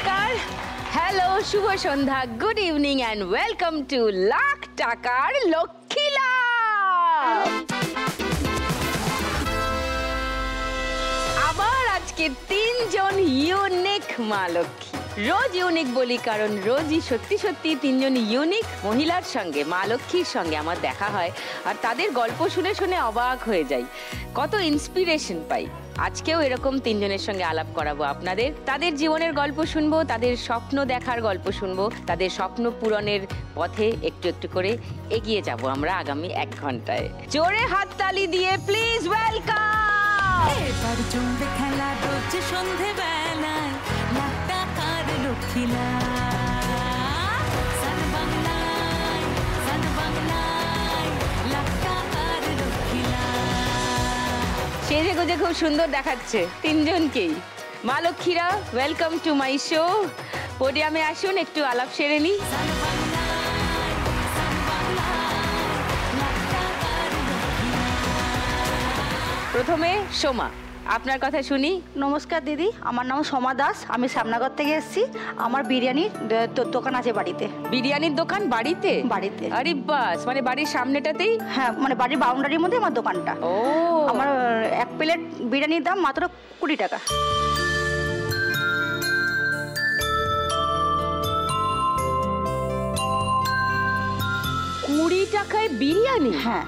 নমস্কার, হ্যালো, শুভ সন্ধ্যা, good evening and welcome to lakh টাকার লক্ষ্মী লাভ। আবার আজকে তিনজন ইউনিক মা লক্ষ্মী। রোজ ইউনিক বলি কারণ রোজই সত্যি সত্যি তিনজন ইউনিক মহিলার সঙ্গে, মা লক্ষ্মীর সঙ্গে আমার দেখা হয় আর তাদের গল্প শুনে শুনে অবাক হয়ে যাই, কত ইন্সপিরেশন পাই। আজকেও এরকম তিনজনের সঙ্গে আলাপ করাবো আপনাদের, তাদের জীবনের গল্প শুনবো, তাদের স্বপ্ন দেখার গল্প শুনবো, তাদের স্বপ্ন পূরণের পথে একটু একটু করে এগিয়ে যাব আমরা আগামী 1 ঘন্টায়। জোরে হাততালি দিয়ে প্লিজ ওয়েলকাম। এবার জমবে খেলা রোজ সন্ধে বেলায়, লাখ টাকার লক্ষ্মী লাভ। সান বাংলায়, সান বাংলায়, লাখ টাকার লক্ষ্মী লাভ। সেজে গুজে খুব সুন্দর দেখাচ্ছে তিনজনকেই। মা লক্ষ্মীরা, ওয়েলকাম টু মাই শো। পোডিয়ামে আসুন, একটু আলাপ সেরে নি। সান বাংলায়, সান বাংলায়, লাখ টাকার লক্ষ্মী লাভ। প্রথমে সোমা, আপনার কথা শুনি। নমস্কার দিদি, আমার নাম সোমা দাস, আমি শ্যামনগর থেকে এসেছি। আমার বিরিয়ানির দোকান আছে বাড়িতে। বিরিয়ানির দোকান বাড়িতে? বাড়িতে। আরে বাস, মানে বাড়ির সামনেটাতেই? হ্যাঁ, মানে বাড়ির বাউন্ডারির মধ্যে আমার দোকানটা। ও, আমার 1 প্লেট বিরিয়ানির দাম মাত্র 20 টাকা। টাকায় বিরিয়ানি? হ্যাঁ।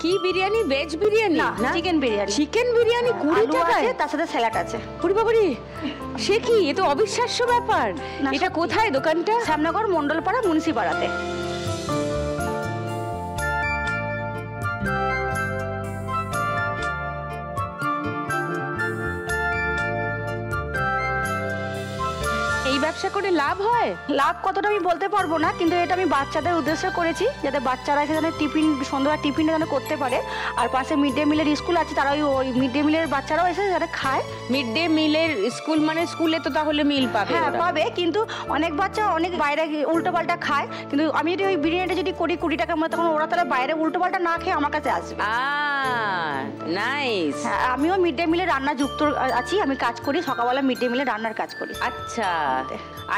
কি বিরিয়ানি? ভেজ বিরিয়ানি না, চিকেন বিরিয়ানি। চিকেন বিরিয়ানি 20 আলু টাকায়? আছে, তার সাথে স্যালাড আছে। ওরে বাবারে, সে কি, এ তো অবিশ্বাস্য ব্যাপার। না, এটা সত্যি। কোথায় দোকানটা? শ্যামনগর মন্ডলপাড়া মুন্সিপাড়াতে। এই ব্যবসা করে লাভ হয়? লাভ কতটা আমি বলতে পারবো না, কিন্তু এটা আমি বাচ্চাদের উদ্দেশ্যে করেছি, যাতে বাচ্চারা এখানে টিফিন, সন্ধ্যাবেলা টিফিনটা যেন করতে পারে। আর পাশে মিড ডে মিলের স্কুল আছে, তারা ওই মিড ডে মিলের বাচ্চারাও এসে যাতে খায়। মিড ডে মিলের স্কুল মানে স্কুলে তো তাহলে মিল পাবে? হ্যাঁ ওরা? পাবে, কিন্তু অনেক বাচ্চা অনেক বাইরে উল্টো পাল্টা খায়। কিন্তু আমি যদি ওই বিরিয়ানিটা যদি করি 20 টাকার মধ্যে, তখন ওরা তাহলে বাইরে উল্টো পাল্টা না খেয়ে আমার কাছে আসবে। নাইস। হ্যাঁ, আমিও মিড ডে মিলে রান্না যুক্ত আছি, আমি কাজ করি সকালবেলা, মিড ডে মিলে রান্নার কাজ করি। আচ্ছা,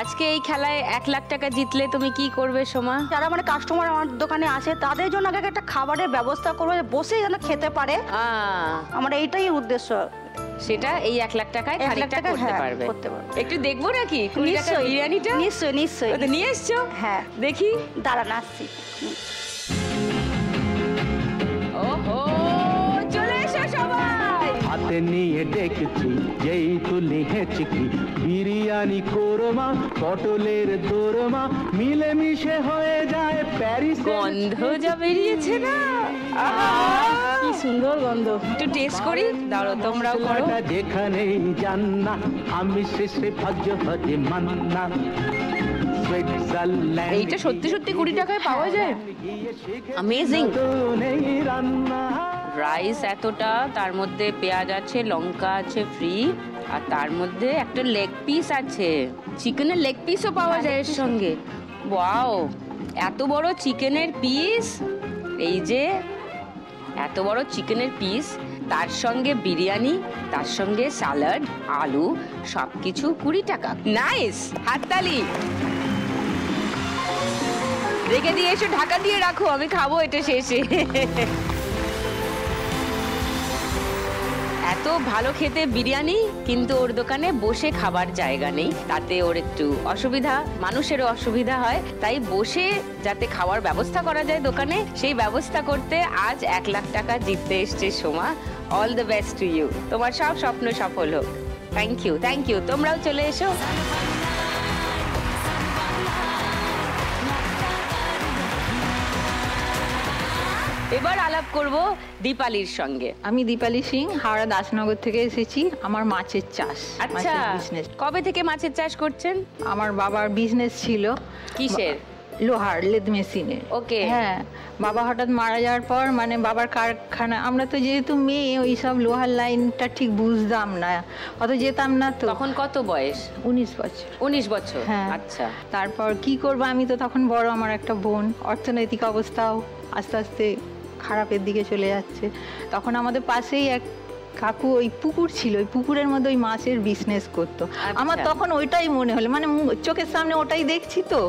আজকে এই খেলায় 1 লাখ টাকা জিতলে তুমি কি করবে সোমা? যারা মানে কাস্টমার আমার দোকানে আসে তাদের জন্য আগে একটা খাবারের ব্যবস্থা করবো, বসে যেন খেতে পারে। আমার এইটাই উদ্দেশ্য। সেটা এই 1 লাখ টাকায় 1 লাখ খানিকটা টাকা, করতে হ্যাঁ, পারবে। করতে পারবে। একটু দেখবো নাকি 20 টাকার নিশ্চয়ই, বিরিয়ানিটা? নিশ্চয়ই নিশ্চয়ই। ও তো নিয়ে এসছো? হ্যাঁ, দেখি। দাঁড়ান আসছি। ওহো, চলে এসো সবাই। হাতে নিয়ে ডেকেছি যেই তুলি হেঁচকি, বিরিয়ানি কোরমা পটলের দোরমা, মিলেমিশে হয়ে যায় প্যারিস। গন্ধ যা বেরিয়েছে না, কি সুন্দর গন্ধ। একটু টেস্ট করি, দাঁড়ো তোমরাও করো। যেখানেই যান না, আমি শেষে ভাগ্য হতে মান্না। এইটা সত্যি সত্যি 20 টাকায় পাওয়া যায়? অ্যামেজিং। রাইস এতটা, তার মধ্যে পেঁয়াজ আছে, লঙ্কা আছে ফ্রি, আর তার মধ্যে একটা লেগ পিস আছে, চিকেনের লেগ পিসও পাওয়া যায় এর সঙ্গে। ওয়াও, এত বড় চিকেনের পিস, এই যে এত বড় চিকেনের পিস, তার সঙ্গে বিরিয়ানি, তার সঙ্গে স্যালাড, আলু, সবকিছু 20 টাকা। নাইস, হাততালি। রেখে দিয়ে এসো, ঢাকা দিয়ে রাখো, আমি খাবো এটা শেষে। এত ভালো খেতে বিরিয়ানি, কিন্তু ওর দোকানে বসে খাবার জায়গা নেই, তাতে ওর একটু অসুবিধা, মানুষেরও অসুবিধা হয়। তাই বসে যাতে খাওয়ার ব্যবস্থা করা যায় দোকানে, সেই ব্যবস্থা করতে আজ 1 লাখ টাকা জিততে এসছে Soma. All the best to you, তোমার সব স্বপ্ন সফল হোক। Thank you, thank you. তোমরাও চলে এসো। এবার আলাপ করব দীপালির সঙ্গে। আমি দীপালি সিং, হাওড়া দাসনগর থেকে এসেছি। আমার মাছের চাষ। আচ্ছা, বিজনেস। কবে থেকে মাছের চাষ করছেন? আমার বাবার বিজনেস ছিল। কিসের? লোহার লেদ মেশিনের। ওকে। হ্যাঁ, বাবা হঠাৎ মারা যাওয়ার পর মানে বাবার কারখানা, আমরা তো যেহেতু মেয়ে ওই সব লোহার লাইনটা ঠিক বুঝতাম না, অত যেতাম না। তো তখন কত বয়স? 19 বছর। 19 বছর? হ্যাঁ। আচ্ছা। তারপর কি করবো, আমি তো তখন বড়, আমার একটা বোন, অর্থনৈতিক অবস্থাও আস্তে আস্তে খারাপের দিকে চলে যাচ্ছে। তখন আমাদের পাশেই এক কাকু ওই পুকুর ছিল, ওই পুকুরের মধ্যে ওই মাছের বিজনেস করতো। আমার তখন ওইটাই মনে হলো, মানে চোখের সামনে ওটাই দেখছি তো,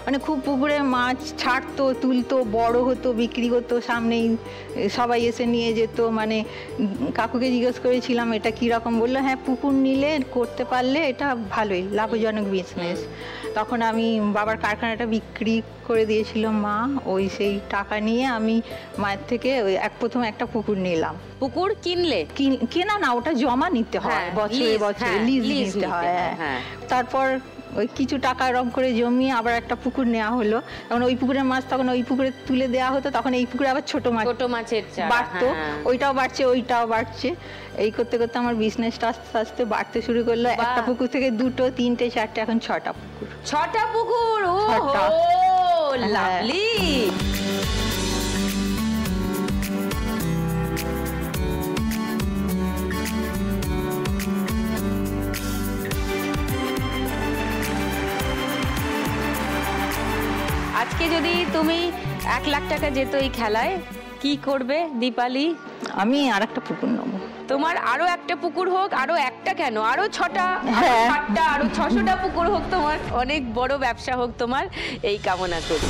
মানে খুব পুকুরে মাছ ছাড়তো, তুলতো, বড় হতো, বিক্রি করতো, সামনেই সবাই এসে নিয়ে যেত। মানে কাকুকে জিজ্ঞেস করেছিলাম এটা কীরকম, বললো হ্যাঁ পুকুর নিলে করতে পারলে এটা ভালোই লাভজনক বিজনেস। তখন আমি বাবার কারখানাটা বিক্রি করে দিয়েছিল মা, ওই সেই টাকা নিয়ে আমি মায়ের থেকে ওই প্রথম একটা পুকুর নিলাম। পুকুর কিনলে? কেনা না, ওটা জমা নিতে হয়, বছরে বছরে লিজ নিতে হয়। তারপর ওই কিছু টাকা রম করে জমিয়ে আবার একটা পুকুর নেওয়া হলো। তখন ওই পুকুরের মাছ তখন ওই পুকুরে তুলে দেওয়া হতো, তখন এই পুকুরে আবার ছোট মাছের বাড়তো, ওইটাও বাড়ছে ওইটাও বাড়ছে। এই করতে করতে আমার বিজনেসটা আস্তে আস্তে বাড়তে শুরু করলো। একটা পুকুর থেকে 2, 3, 4, এখন 6টা পুকুর। 6টা পুকুর, ও লাভলি। আজকে যদি তুমি 1 লাখ টাকা যেত এই খেলায়, কি করবে দীপালি? আমি আর একটা পুকুর নেবো। তোমার আরো একটা পুকুর হোক, আরো একটা কেন, আরো 6টা, আরো 600টা পুকুর হোক, তোমার অনেক বড় ব্যবসা হোক তোমার, এই কামনা করি।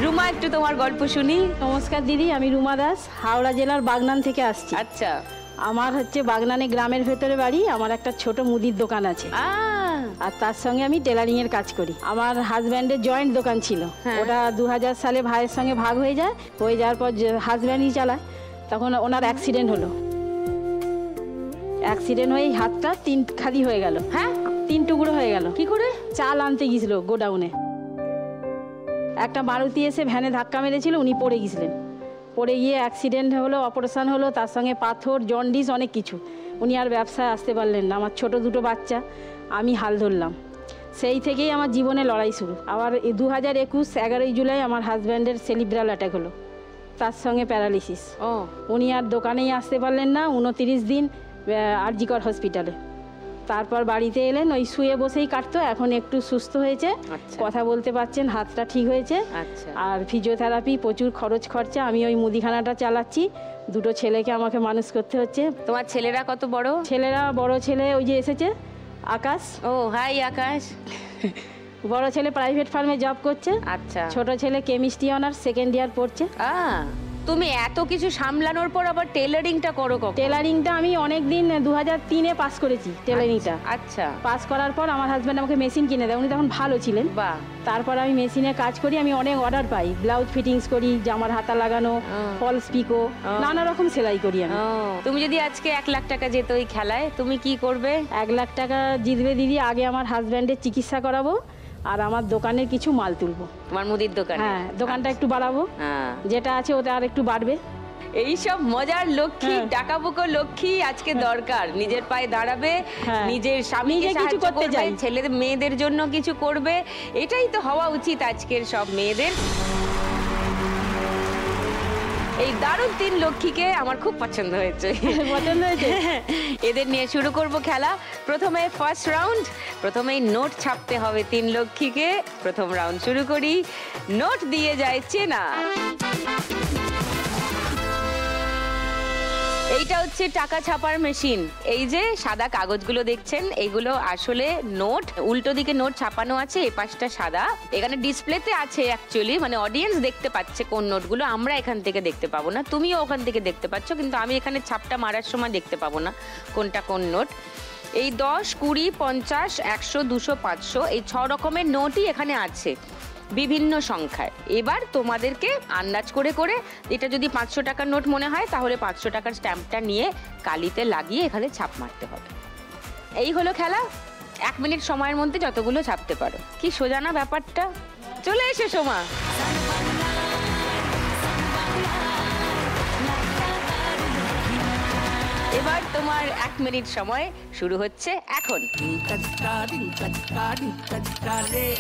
রুমা, একটু তোমার গল্প শুনি। নমস্কার দিদি, আমি রুমা দাস, হাওড়া জেলার বাগনান থেকে আসছি। আচ্ছা। আমার বাগনানে গ্রামের ভেতরে বাড়ি। আমার একটা ছোট মুদির দোকান আছে, আর তার সঙ্গে আমি টেলারিং এর কাজ করি। আমার হাজব্যান্ডের জয়েন্ট দোকান ছিল, ওটা 2000 সালে ভাইয়ের সঙ্গে ভাগ হয়ে যায়। হয়ে যাওয়ার পর হাজব্যান্ডই চালায়। তখন ওনার অ্যাক্সিডেন্ট হলো। অ্যাক্সিডেন্ট হয়ে হাতটা 3 খালি হয়ে গেল। হ্যাঁ, 3 টুকরো হয়ে গেল। কি করে? চাল আনতে গিয়েছিল গোডাউনে, একটা মারুতি এসে ভ্যানে ধাক্কা মেরেছিল, উনি পড়ে গিয়েছিলেন। পড়ে গিয়ে অ্যাক্সিডেন্ট হলো, অপারেশন হলো, তার সঙ্গে পাথর, জন্ডিস, অনেক কিছু। উনি আর ব্যবসায় আসতে পারলেন না। আমার ছোট 2টো বাচ্চা, আমি হাল ধরলাম। সেই থেকেই আমার জীবনে লড়াই শুরু। আবার 2021 11ই জুলাই আমার হাজব্যান্ডের সেরিব্রাল অ্যাটাক হলো, তার সঙ্গে প্যারালিসিস। উনি আর দোকানেই আসতে পারলেন না 29 দিন আরজিকর হসপিটালে। তারপর বাড়িতে এলেন, ওই শুয়ে বসেই কাটতো। এখন একটু সুস্থ হয়েছে, কথা বলতে পারছেন, হাতটা ঠিক হয়েছে। আর ফিজিওথেরাপি, প্রচুর খরচ খরচা। আমি ওই মুদিখানাটা চালাচ্ছি, 2টো ছেলেকে আমাকে মানুষ করতে হচ্ছে। তোমার ছেলেরা কত বড়? ছেলেরা, বড় ছেলে ওই যে এসেছে আকাশ। ও হাই আকাশ। বড় ছেলে প্রাইভেট ফার্মে জব করছে। আচ্ছা। ছোট ছেলে কেমিস্ট্রি অনার্স 2nd ইয়ার পড়ছে। তুমি এত কিছু সামলানোর পর আবার টেলারিংটা করো কখন? টেলারিংটা আমি অনেক দিন 2003-এ পাস করেছি টেলারিংটা। আচ্ছা। পাস করার পর আমার হাজব্যান্ড আমাকে মেশিন কিনে দেয়, উনি তখন ভালো ছিলেন। বাহ। তারপর আমি মেশিনে কাজ করি, আমি অনেক অর্ডার পাই। ব্লাউজ ফিটিংস করি, জামার হাতা লাগানো, ফলস পিকো, নানা রকম সেলাই করি আমি। তুমি যদি আজকে 1 লাখ টাকা যেত ওই খেলায়, তুমি কি করবে? 1 লাখ টাকা জিতবে দিদি, আগে আমার হাজব্যান্ডের চিকিৎসা করাবো, আর আমার দোকানের কিছু মাল তুলবো। তোমার মুদির দোকান? হ্যাঁ, দোকানটা একটু বাড়াবো, যেটা আছে ওটা আর একটু বাড়বে। এইসব মজার লক্ষ্মী, টাকাবুকো লক্ষ্মী আজকে দরকার। নিজের পায়ে দাঁড়াবে, নিজের স্বামীকে কিছু করতে চাই, ছেলেদের মেয়েদের জন্য কিছু করবে। এটাই তো হওয়া উচিত আজকের সব মেয়েদের। এই দারুণ 3 লক্ষ্মীকে আমার খুব পছন্দ হয়েছে। পছন্দ হয়েছে। এদের নিয়ে শুরু করব খেলা। প্রথমে ফার্স্ট রাউন্ড, প্রথমেই নোট ছাপতে হবে 3 লক্ষ্মীকে। প্রথম রাউন্ড শুরু করি। নোট দিয়ে যায় চেনা। এইটা হচ্ছে টাকা ছাপার মেশিন। এই যে সাদা কাগজগুলো দেখছেন, এইগুলো আসলে নোট। উল্টো দিকে নোট ছাপানো আছে, এই পাশটা সাদা। এখানে ডিসপ্লেতে আছে অ্যাকচুয়ালি, মানে অডিয়েন্স দেখতে পাচ্ছে কোন নোটগুলো, আমরা এখান থেকে দেখতে পাবো না। তুমিও ওখান থেকে দেখতে পাচ্ছ, কিন্তু আমি এখানে ছাপটা মারার সময় দেখতে পাবো না কোনটা কোন নোট। এই 10, 20, 50, 100, 200, 500 এই 6 রকমের নোটই এখানে আছে, বিভিন্ন সংখ্যায়। এবার তোমাদেরকে আন্দাজ করে করে, এটা যদি 500 টাকার নোট মনে হয়, তাহলে 500 টাকার স্ট্যাম্পটা নিয়ে কালিতে লাগিয়ে এখানে ছাপ মারতে হবে। এই হলো খেলা। 1 মিনিট সময়ের মধ্যে যতগুলো ছাপতে পারো। কি সোজা না ব্যাপারটা? চলে এসে সোমা। এবার তোমার 1 মিনিট সময় শুরু হচ্ছে এখন।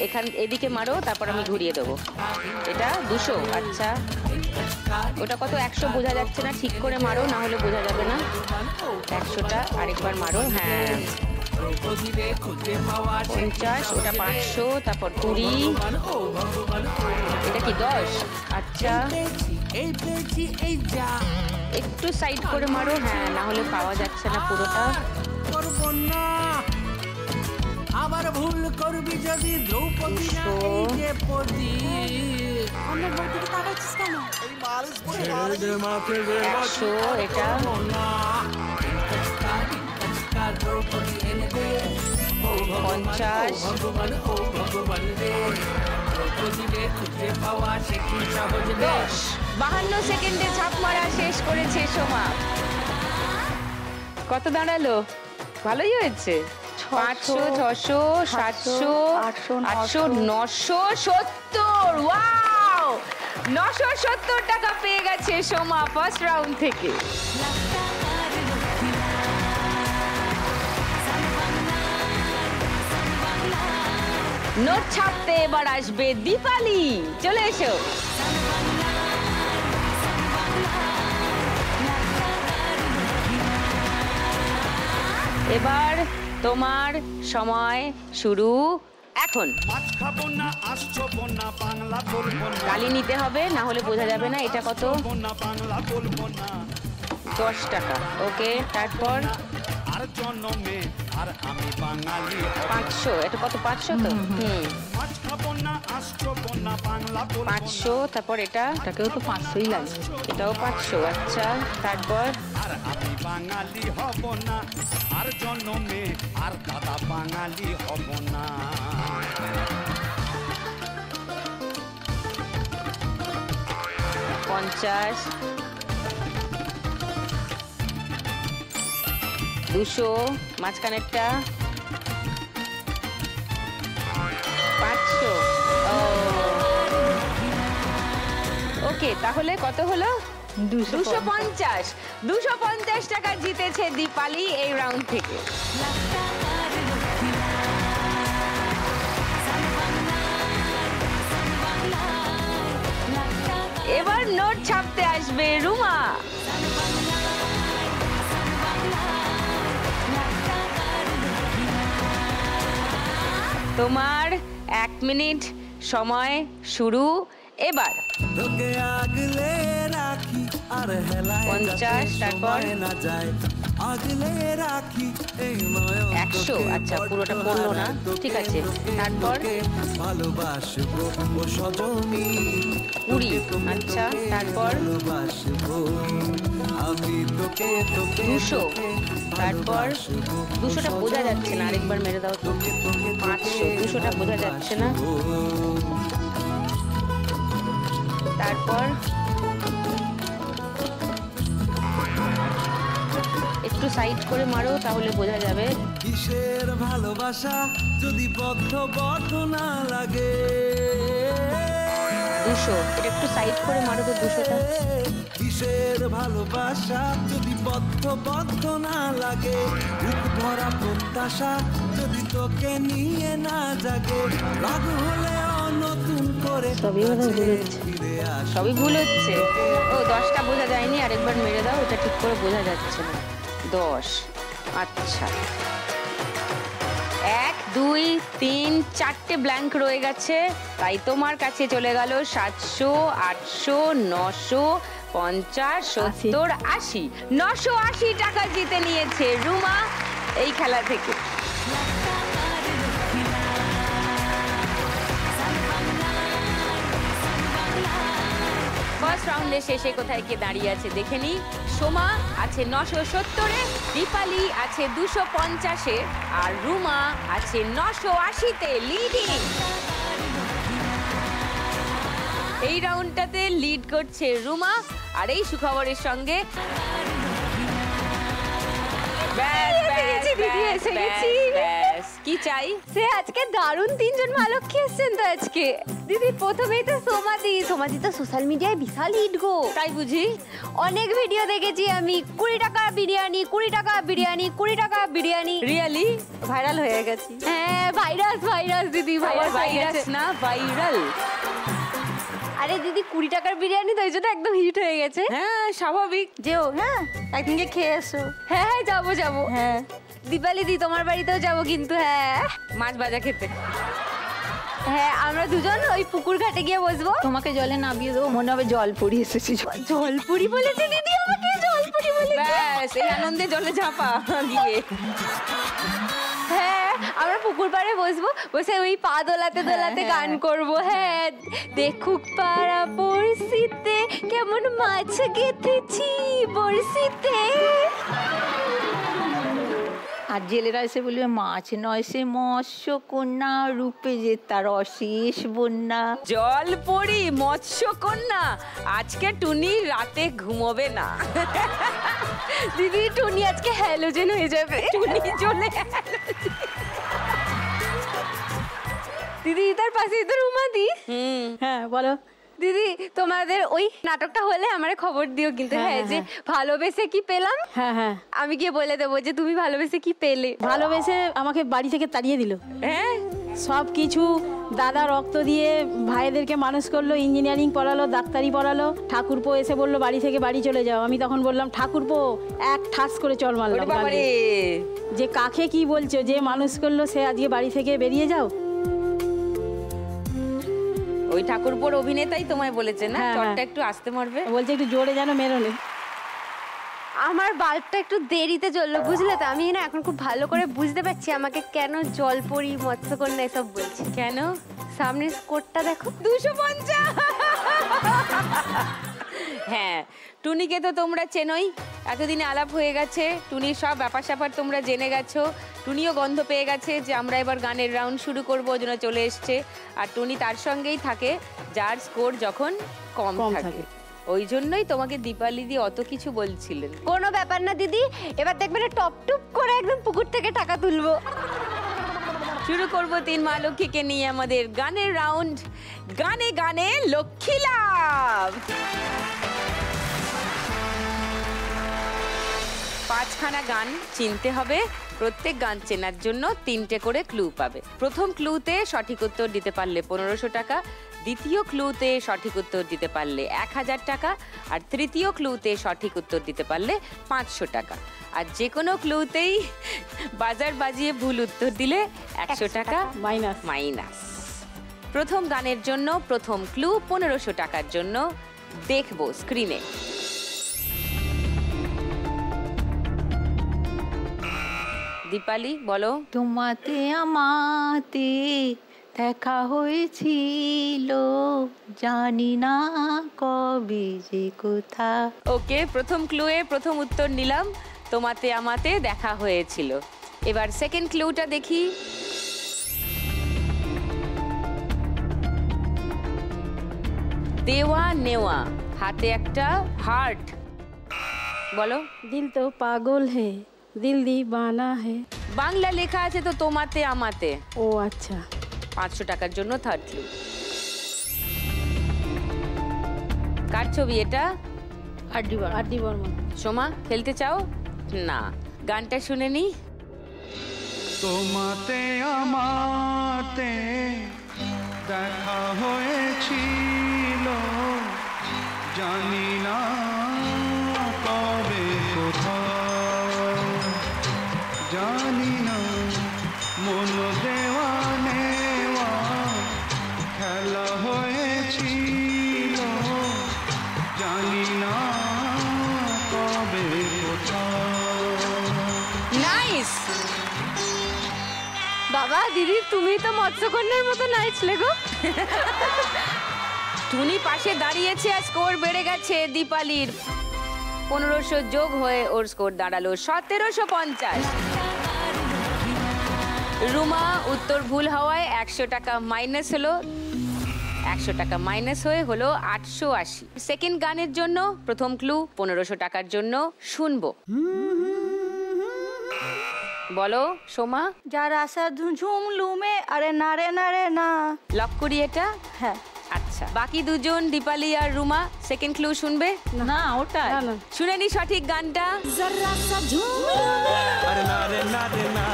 এখান এদিকে মারো, তারপর আমি ঘুরিয়ে দেবো। এটা 200। আচ্ছা, ওটা কত? 100 বোঝা যাচ্ছে না, ঠিক করে মারো, না হলে বোঝা যাবে না। 100টা আরেকবার মারো। হ্যাঁ, 50, ওটা 500, তারপর 20। এটা কি কি 10? আচ্ছা এই পেয়েছি এই যা একটু সাইড করে মারো, হ্যাঁ, না হলে পাওয়া যাচ্ছে না পুরোটা। করব না আবার ভুল করবি যদি দ্রৌপদী না এই যে পদি অন্যের বই দিকে তাকাচ্ছিস কেন? ছেড়ে দে মাকে যে 100 এটা। না দ্রৌপদী এনে দে 50 ভগবান ও ভগবান রে দ্রৌপদী রে খুঁজে পাওয়া সে কি সহজ রে 10 52 সেকেন্ডে ছাপ মারা শেষ করেছে সোমা। কত দাঁড়ালো? ভালোই হয়েছে। 500, 600, 700, 800, 970। ওয়াও, 970 টাকা পেয়ে গেছে সোমা ফার্স্ট রাউন্ড থেকে। নোট ছাপতে এবার আসবে দীপালি, চলে এসো। এবার তোমার সময় শুরু এখন। মাছ খাবো না আসছো না বাংলা বলবো না কালি নিতে হবে, না হলে বোঝা যাবে না। এটা কত? না বাংলা বলবো না 10 টাকা। ওকে, তারপর আর জন্মে আর আমি বাঙালি হব। 500। এটা কত? 500 তো? মাছ খাবো না আসছো না বাংলা বলবো না 500। তারপর এটা, এটাকেও তো 500ই লাগবে। এটাও 500। আচ্ছা, তারপর আর আমি বাঙালি হব না আর জন্মে আর দাদা বাঙালি হব না 50, 200, মাঝখানেরটা 500। ওকে, তাহলে কত হলো? 250। 250 টাকা জিতেছে দীপালি এই রাউন্ড থেকে। এবার নোট ছাপতে আসবে রুমা। তোমার 1 মিনিট সময় শুরু এবার। তোকে আগলে রাখি আর হেলায় 50, তারপর না যায় আগলে রাখি এই নয় 100। আচ্ছা, পুরোটা পড়লো না, ঠিক আছে। তারপর ভালোবাসবো ও সজনী 20। আচ্ছা, তারপর ভালোবাসবো আমি তোকে তোকে 200। তারপর 200টা বোঝা যাচ্ছে না, আরেকবার মেরে দাও তো। 500। 200টা বোঝা যাচ্ছে না। তারপর একটু সাইড করে মারো, তাহলে বোঝা যাবে। কিসের ভালোবাসা যদি বদ্ধ না লাগে 200। এটা একটু সাইড করে মারো তো 200টা। কিসের ভালোবাসা যদি বদ্ধ না লাগে বুক ভরা প্রত্যাশা যদি তোকে নিয়ে না জাগে রাগ হলে নতুন করে সবই বোধহয় ভুল হচ্ছে। ফিরে আস সবই ভুল হচ্ছে। ও, 10টা বোঝা যায়নি, আরেকবার মেরে দাও, এটা ঠিক করে বোঝা যাচ্ছে না। 10। আচ্ছা, 1, 2, 3, 4টে ব্ল্যাঙ্ক রয়ে গেছে, তাই তোমার কাছে চলে গেল 700, 800, 900, 50, 70, 80। 980 টাকা জিতে নিয়েছে রুমা এই খেলা থেকে। ফার্স্ট রাউন্ডের শেষে কোথায় কে দাঁড়িয়ে আছে দেখে নি। সোমা আছে 970-এ, দীপালি আছে 250-এ, আর রুমা আছে 980-তে লিডিং। এই রাউন্ডটাতে লিড করছে রুমা, আর এই সুখবরের সঙ্গে ব্যাস, ব্যাস, দিদি, ব্যাস, এসে গেছি। ব্যাস। কি চাই? সে আজকে দারুণ 3 জন মা লক্ষ্মী এসেছেন তো আজকে। দিদি, প্রথমেই তো সোমাদি তো সোশ্যাল মিডিয়ায় বিশাল হিট গো। তাই বুঝি? অনেক ভিডিও দেখেছি আমি, 20 টাকা বিরিয়ানি, 20 টাকা বিরিয়ানি, 20 টাকা বিরিয়ানি। রিয়েলি ভাইরাল হয়ে গেছি। হ্যাঁ, ভাইরাস দিদি, ভাইরাস ভাইরাস না, ভাইরাল। আরে দিদি, 20 টাকার বিরিয়ানি তো এই জন্য একদম হিট হয়ে গেছে। হ্যাঁ, স্বাভাবিক। যেও, হ্যাঁ, একদিনকে খেয়ে এসো। হ্যাঁ, যাবো। হ্যাঁ, দীপালি দি, তোমার বাড়িতেও যাবো কিন্তু। হ্যাঁ, মাছ ভাজা খেতে। হ্যাঁ আমরা দুজন ওই পুকুর ঘাটে গিয়ে বসবো। তোমাকে জলে নামিয়ে দেবো, মনে হবে জল পড়ি এসেছি। জলপুরি বলেছে দিদি আমাকে, জলপুরি বলেছে। ব্যাস এই আনন্দে জলে ঝাপা গিয়ে। হ্যাঁ আমরা পুকুর পাড়ে বসবো, বসে ওই পা দোলাতে দোলাতে গান করবো। হ্যাঁ দেখুক পাড়া বড়শিতে কেমন মাছ গেঁথেছি বড়শিতে। আর জেলেরা এসে বলবে মাছ নয় সে মৎস্য কন্যা, রূপে যে তার অশেষ বন্যা। জল পড়ি মৎস্য কন্যা, আজকে টুনি রাতে ঘুমোবে না। দিদি টুনি আজকে হ্যালোজেন হয়ে যাবে। টুনি চলে দিদি তার পাশে তো রুমাদি। হ্যাঁ বলো। দিদি তোমাদের ওই নাটকটা হলে আমারে খবর দিও কিন্তু। হ্যাঁ যে ভালোবেসে কি পেলাম, হ্যাঁ হ্যাঁ আমি গিয়ে বলে দেবো যে তুমি ভালোবেসে কি পেলে। ভালোবেসে আমাকে বাড়ি থেকে তাড়িয়ে দিল। হ্যাঁ সব কিছু দাদা রক্ত দিয়ে ভাইদেরকে মানুষ করলো, ইঞ্জিনিয়ারিং পড়ালো, ডাক্তারি পড়ালো। ঠাকুরপো এসে বললো বাড়ি থেকে বাড়ি চলে যাও। আমি তখন বললাম ঠাকুরপো এক ঠাস করে চল মারলাম। বাবারে যে কাকে কি বলছো, যে মানুষ করলো সে আজকে বাড়ি থেকে বেরিয়ে যাও। ওই ঠাকুরপোর অভিনেতাই তোমায় বলেছে না হ্যাঁ, চটটা হ্যাঁ। একটু আসতে মারবে। বলছে একটু জোরে যেন মেরোনে। আমার বাল্বটা একটু দেরিতে জ্বললো বুঝলে তো। আমি না এখন খুব ভালো করে বুঝতে পারছি আমাকে কেন জলপরি মৎস্যকন্যা এসব বলছে। কেন? সামনের স্কোরটা দেখো 250। হ্যাঁ টুনিকে তো তোমরা চেনোই, এতদিনে আলাপ হয়ে গেছে, টুনির সব ব্যাপার স্যাপার তোমরা জেনে গেছো। টুনিও গন্ধ পেয়ে গেছে যে আমরা এবার গানের রাউন্ড শুরু করবো, ওই জন্য চলে এসছে। আর টুনি তার সঙ্গেই থাকে যার স্কোর যখন কম থাকে। ওই জন্যই তোমাকে দীপালি দি অত কিছু বলছিলেন। কোনো ব্যাপার না দিদি, এবার দেখবে না টপ টপ করে একদম পুকুর থেকে টাকা তুলবো। শুরু করবো তিন মা লক্ষ্মীকে নিয়ে আমাদের গানের রাউন্ড, গানে গানে লক্ষ্মী লাভ। 5খানা গান চিনতে হবে, প্রত্যেক গান চেনার জন্য 3টে করে ক্লু পাবে। প্রথম ক্লুতে সঠিক উত্তর দিতে পারলে 1500 টাকা, দ্বিতীয় ক্লুতে সঠিক উত্তর দিতে পারলে 1000 টাকা, আর তৃতীয় ক্লুতে সঠিক উত্তর দিতে পারলে 500 টাকা। আর যে কোনো ক্লুতেই বাজার বাজিয়ে ভুল উত্তর দিলে 100 টাকা মাইনাস। প্রথম গানের জন্য প্রথম ক্লু 1500 টাকার জন্য দেখবো স্ক্রিনে। দীপালি বলো। তোমাতে আমাতে দেখা হয়েছিল, জানি না কবে যে কোথা। ওকে, প্রথম ক্লুয়ে প্রথম উত্তর নিলাম, তোমাতে আমাতে দেখা হয়েছিল। এবার সেকেন্ড ক্লুটা দেখি। দেওয়া নেওয়া, হাতে একটা হার্ট, বলো। দিল তো পাগল হে, দিল দিবানা হে। বাংলা লেখা আছে তো তোমাতে আমাতে। ও আচ্ছা। 500 টাকার জন্য থার্ড ক্লু। কার ছবি এটা? আরডি বর্মন। সোমা খেলতে চাও? না, গানটা শুনে নি। তোমাতে আমাতে দেখা হয়েছিল, জানি না কবে কোথাও, জানি না মন দেওয়া নেওয়া খেলা হয়েছিল, জানি না কবে কোথাও। নাইস। বাবা দিদি তুমি তো মৎস্যকন্যার মতো নাচলে গো। টুনি পাশে দাঁড়িয়েছে আর স্কোর বেড়ে গেছে দীপালির। 1500 যোগ হয়ে ওর স্কোর দাঁড়ালো 1750। রুমা উত্তর ভুল হওয়ায় 100 টাকা মাইনাস হলো, 100 টাকা মাইনাস হয়ে হলো 880। সেকেন্ড গানের জন্য প্রথম ক্লু 1500 টাকার জন্য শুনবো। বলো সোমা। যার আশা ঝুমলুমে, আরে না রে না রে না। লক করি এটা? হ্যাঁ। আচ্ছা, বাকি দুজন দীপালি আর রুমা সেকেন্ড ক্লু শুনবে না ওটা শুনে নি সঠিক গানটা। जरा सा झूम लूं मैं, अरे ना रे ना रे ना,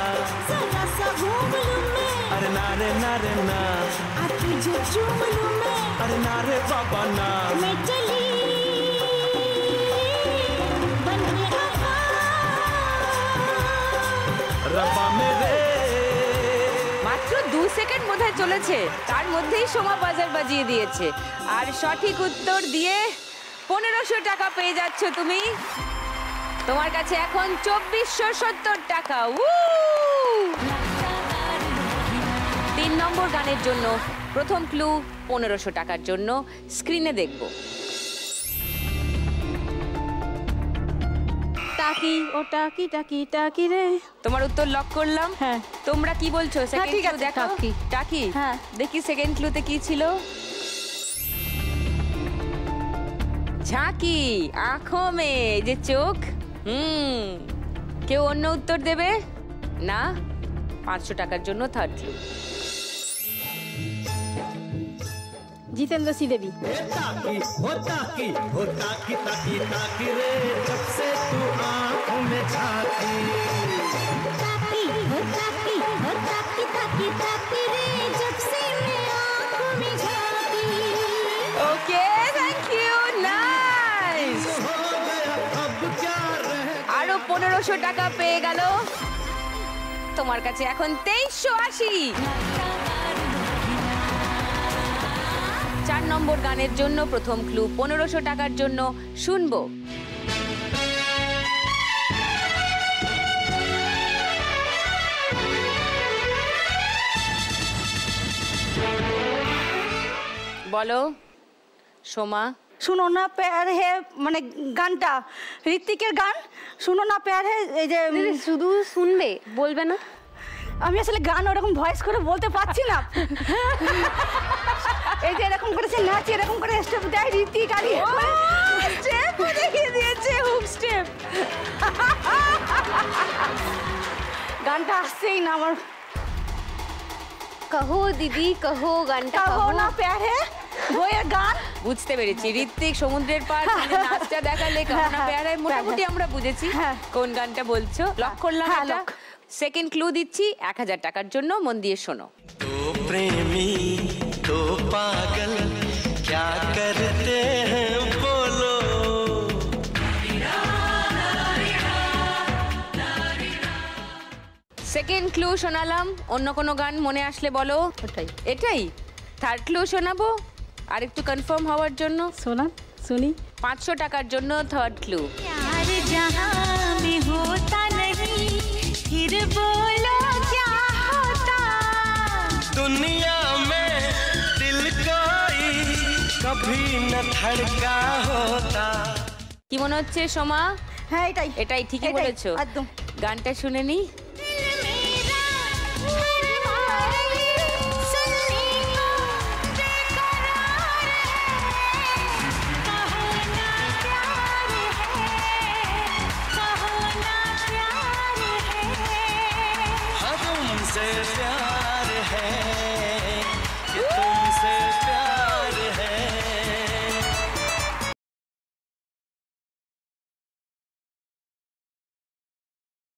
जरा सा घूम लूं मैं, अरे ना रे ना रे ना, आ तुझे झूम लूं मैं, अरे ना रे बाबा ना, मैं चली बन के वफा, रब्बा मेरे। মাত্র 2 সেকেন্ড বোধহয় চলেছে, তার মধ্যেই সোমা বাজার বাজিয়ে দিয়েছে। আর সঠিক উত্তর দিয়ে 1500 টাকা পেয়ে যাচ্ছ তুমি। তোমার কাছে এখন 2470 টাকা। 3 নম্বর গানের জন্য প্রথম ক্লু 1500 টাকার জন্য স্ক্রিনে দেখব। টাকি ও টাকি টাকি টাকি রে। তোমার উত্তর লক করলাম। হ্যাঁ। তোমরা কি বলছো? সেকেন্ড ঠিক ক্লু আছে, দেখো। টাকি। টাকি? হ্যাঁ। দেখি সেকেন্ড ক্লুতে কি ছিল। ঝাঁকি, আঁখোं में যে চোখ। কেউ অন্য উত্তর দেবে না? 500 টাকার জন্য থার্ড ক্লু। জিতেন্দ্র শ্রীদেবী। ताकी हो ताकी ताकी ताकी रे जब से तू आँखों में झांकी ताकी हो ताकी ताकी रे जब से मैं आँखों में झांकी ওকে, থ্যাংক ইউ, নাইস। हो गया अब क्या रह আরো 1500 টাকা পেয়ে গেল। তোমার কাছে এখন 2380। 4 নম্বর গানের জন্য প্রথম ক্লু 1500 টাকার জন্য শুনবো। বলো সোমা। শুনো না প্যার হে, মানে গানটা ঋত্বিকের গান। শুনো না প্যার হে, এই যে শুধু শুনবে, বলবে না? আমি আসলে গান ওরকম ভয়েস করে বলতে পারছি না। এই যে এরকম করে সে নাচে, এরকম করে স্টেপ দেয় ঋত্বিক। আর স্টেপ দেখিয়ে দিয়েছে, হুক স্টেপ। গানটা আসছেই না আমার। কহো দিদি কহো, গানটা কাহো কহো। না প্যার হে বইয়ের গান। বুঝতে পেরেছি, ঋত্বিক সমুদ্রের পার নাচটা দেখালে কামনা প্যারায় মোটামুটি আমরা বুঝেছি হ্যাঁ। কোন গানটা বলছো। লক করলাম হ্যাঁ, এটা। লক। সেকেন্ড ক্লু দিচ্ছি 1000 টাকার জন্য, মন দিয়ে শোনো। तो प्रेमी तो पागल क्या करते हैं बोलो সেকেন্ড ক্লু শোনালাম, অন্য কোনো গান মনে আসলে বলো। ওটাই। এটাই থার্ড ক্লু শোনাবো আর একটু কনফার্ম হওয়ার জন্য। শোনা, শুনি। 500 টাকার জন্য থার্ড ক্লু। प्यार जहाँ में होता नहीं फिर बोलो क्या होता दुनिया में दिल कोई कभी न धड़का होता কি মনে হচ্ছে সোমা? হ্যাঁ এটাই এটাই, ঠিকই এটাই, বলেছো। একদম। গানটা শুনে নি। हमसे प्यार